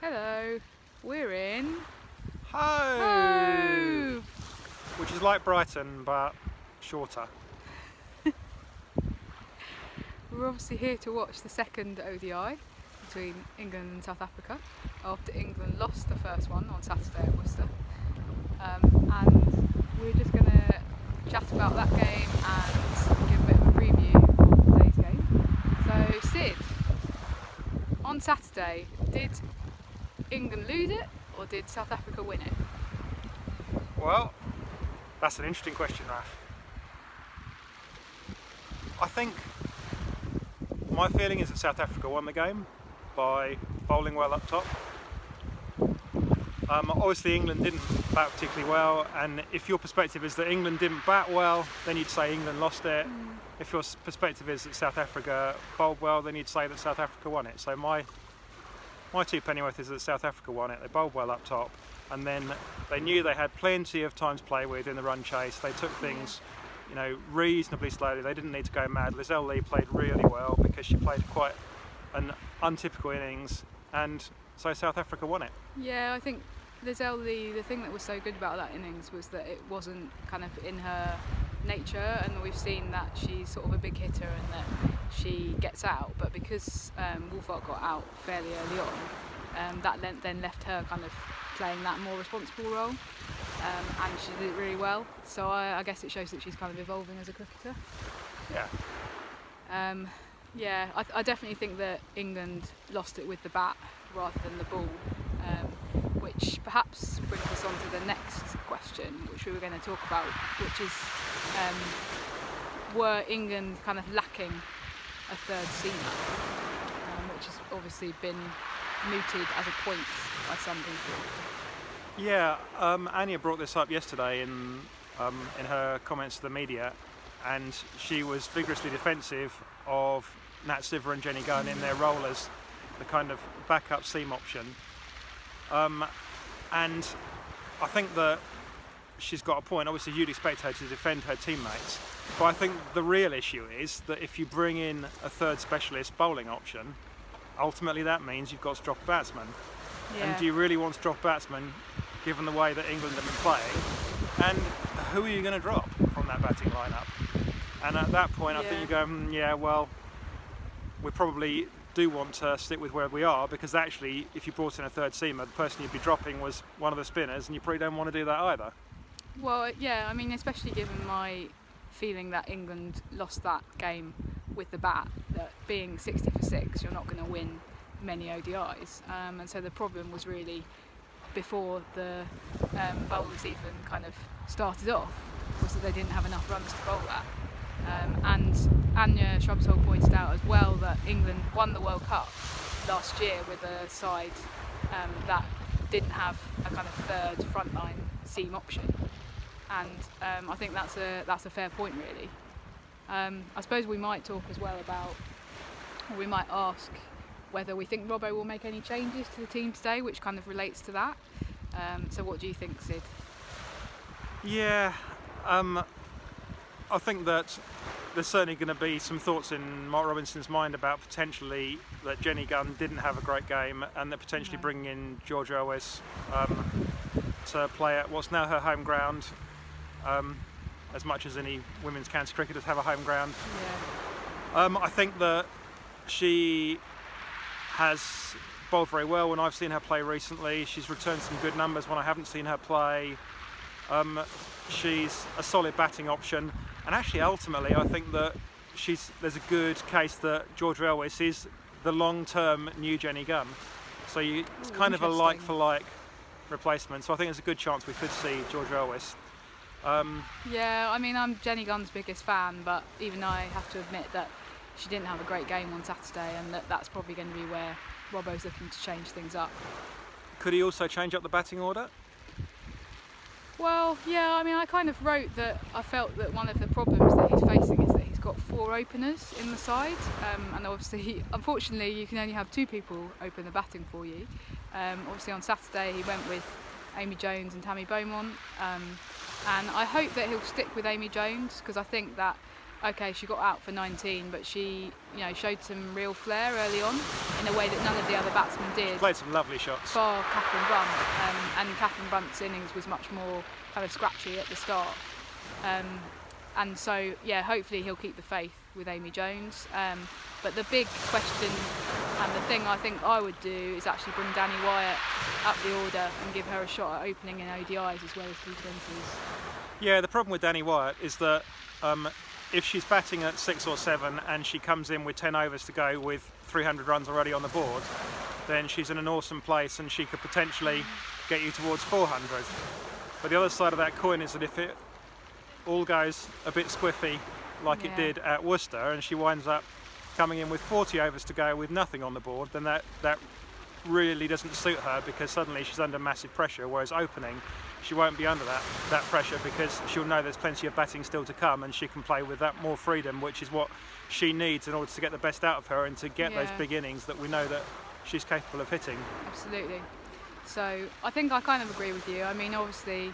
Hello, we're in Hove, Hove. which is like Brighton but shorter. We're obviously here to watch the second ODI between England and South Africa after England lost the first one on Saturday at Worcester. And we're just going to chat about that game and give a bit of a preview of today's game. So Sid, on Saturday, did England lose it or did South Africa win it? Well, that's an interesting question, Raf. I think my feeling is that South Africa won the game by bowling well up top. Obviously England didn't bat particularly well, and if your perspective is that England didn't bat well, then you'd say England lost it. If your perspective is that South Africa bowled well, then you'd say that South Africa won it. So my two pennyworth is that South Africa won it. They bowled well up top, and then they knew they had plenty of time to play with in the run chase. They took things, reasonably slowly. They didn't need to go mad. Lizelle Lee played really well because she played quite an untypical innings, and so South Africa won it. Yeah, I think Lizelle Lee, the thing that was so good about that innings was that it wasn't kind of in her nature, and we've seen that she's sort of a big hitter and that she gets out, but because Wolfart got out fairly early on, that then left her kind of playing that more responsible role, and she did it really well. So I guess it shows that she's kind of evolving as a cricketer. Yeah. I definitely think that England lost it with the bat rather than the ball, which perhaps brings us on to the next question, which we were going to talk about, which is were England kind of lacking a third seamer, which has obviously been mooted as a point by some people. Yeah, Anya brought this up yesterday in her comments to the media, and she was vigorously defensive of Nat Siver and Jenny Gunn in their role as the kind of backup seam option. And I think that she's got a point. Obviously you'd expect her to defend her teammates, but I think the real issue is that if you bring in a third specialist bowling option, ultimately that means you've got to drop a batsman. Yeah. And do you really want to drop a batsman given the way that England have been playing? And who are you going to drop from that batting lineup? And at that point I think you go, well, we probably do want to stick with where we are, because actually if you brought in a third seamer, the person you'd be dropping was one of the spinners, and you probably don't want to do that either. Well, yeah, I mean, especially given my feeling that England lost that game with the bat, that being 60 for 6, you're not going to win many ODIs, and so the problem was really before the bowling season kind of started off, was that they didn't have enough runs to bowl at. And Anya Shrubsole pointed out as well that England won the World Cup last year with a side that didn't have a kind of third frontline seam option, and I think that's a fair point really. I suppose we might talk as well about, or we might ask whether we think Robbo will make any changes to the team today, which kind of relates to that. So what do you think, Sid? Yeah, I think that there's certainly going to be some thoughts in Mark Robinson's mind about potentially that Jenny Gunn didn't have a great game, and that potentially bringing in Georgia Owis to play at what's now her home ground, as much as any women's county cricketers have a home ground. Yeah. I think that she has bowled very well when I've seen her play recently. She's returned some good numbers when I haven't seen her play. She's a solid batting option, and actually ultimately I think that there's a good case that Georgia Owis is the long-term new Jenny Gunn. So it's kind of a like-for-like replacement. So I think there's a good chance we could see Georgia Owis. Yeah, I mean, I'm Jenny Gunn's biggest fan, but even I have to admit that she didn't have a great game on Saturday, and that's probably going to be where Robbo's looking to change things up. Could he also change up the batting order? Well, yeah, I mean, I kind of wrote that I felt that one of the problems that he's facing is that he's got 4 openers in the side, and obviously, unfortunately, you can only have 2 people open the batting for you. Obviously, on Saturday, he went with Amy Jones and Tammy Beaumont, and I hope that he'll stick with Amy Jones, because I think that okay, she got out for 19, but she, showed some real flair early on in a way that none of the other batsmen did. She played some lovely shots. Bar Catherine Brunt, and Catherine Brunt's innings was much more kind of scratchy at the start. And so, hopefully he'll keep the faith with Amy Jones. But the big question, and the thing I think I would do, is actually bring Danny Wyatt up the order and give her a shot at opening in ODIs as well as T20s. Yeah, the problem with Danny Wyatt is that if she's batting at 6 or 7 and she comes in with 10 overs to go with 300 runs already on the board, then she's in an awesome place and she could potentially get you towards 400. But the other side of that coin is that if it all goes a bit squiffy like it did at Worcester and she winds up coming in with 40 overs to go with nothing on the board, then that really doesn't suit her, because suddenly she's under massive pressure, whereas opening she won't be under that pressure, because she'll know there's plenty of batting still to come and she can play with that more freedom, which is what she needs in order to get the best out of her and to get those big innings that we know that she's capable of hitting. Absolutely. So I think I kind of agree with you. I mean, obviously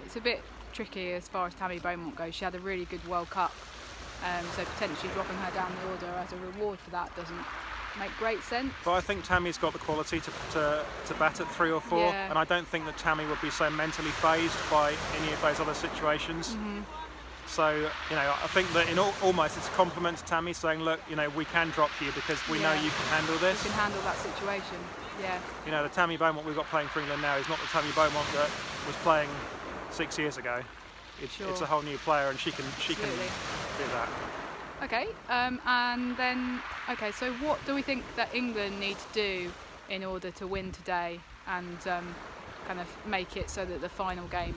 it's a bit tricky as far as Tammy Beaumont goes. She had a really good World Cup, so potentially dropping her down the order as a reward for that doesn't make great sense. But I think Tammy's got the quality to bat at 3 or 4, and I don't think that Tammy would be so mentally phased by any of those other situations. So, I think that in almost it's a compliment to Tammy, saying, look, we can drop you because we know you can handle this. You can handle that situation, The Tammy Beaumont we've got playing for England now is not the Tammy Beaumont that was playing 6 years ago. It's a whole new player, and she can do that. Okay, and then, so what do we think that England need to do in order to win today and kind of make it so that the final game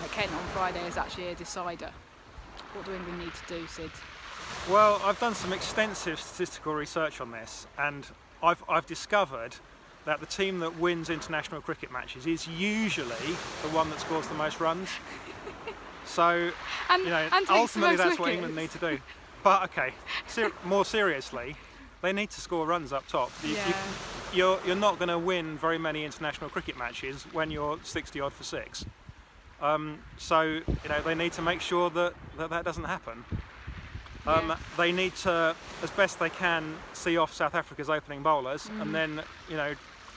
at Kent on Friday is actually a decider? What do England need to do, Sid? Well, I've done some extensive statistical research on this, and I've discovered that the team that wins international cricket matches is usually the one that scores the most runs. So, ultimately that's what England need to do. But more seriously, they need to score runs up top. You're not going to win very many international cricket matches when you're 60 odd for 6. So they need to make sure that doesn't happen. They need to, as best they can, see off South Africa's opening bowlers, and then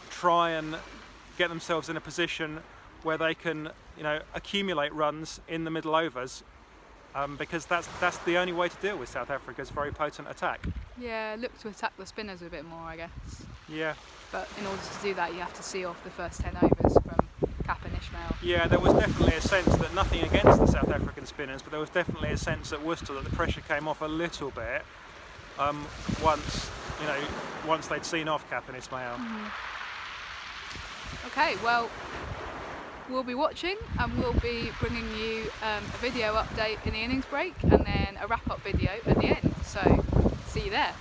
try and get themselves in a position where they can accumulate runs in the middle overs. Because that's the only way to deal with South Africa's very potent attack. Yeah, look to attack the spinners a bit more, I guess. Yeah. But in order to do that, you have to see off the first 10 overs from Cap and Ishmael. Yeah, there was definitely a sense that, nothing against the South African spinners, but there was definitely a sense at Worcester that the pressure came off a little bit once they'd seen off Cap and Ishmael. Okay, well, we'll be watching, and we'll be bringing you a video update in the innings break and then a wrap-up video at the end. So, see you there.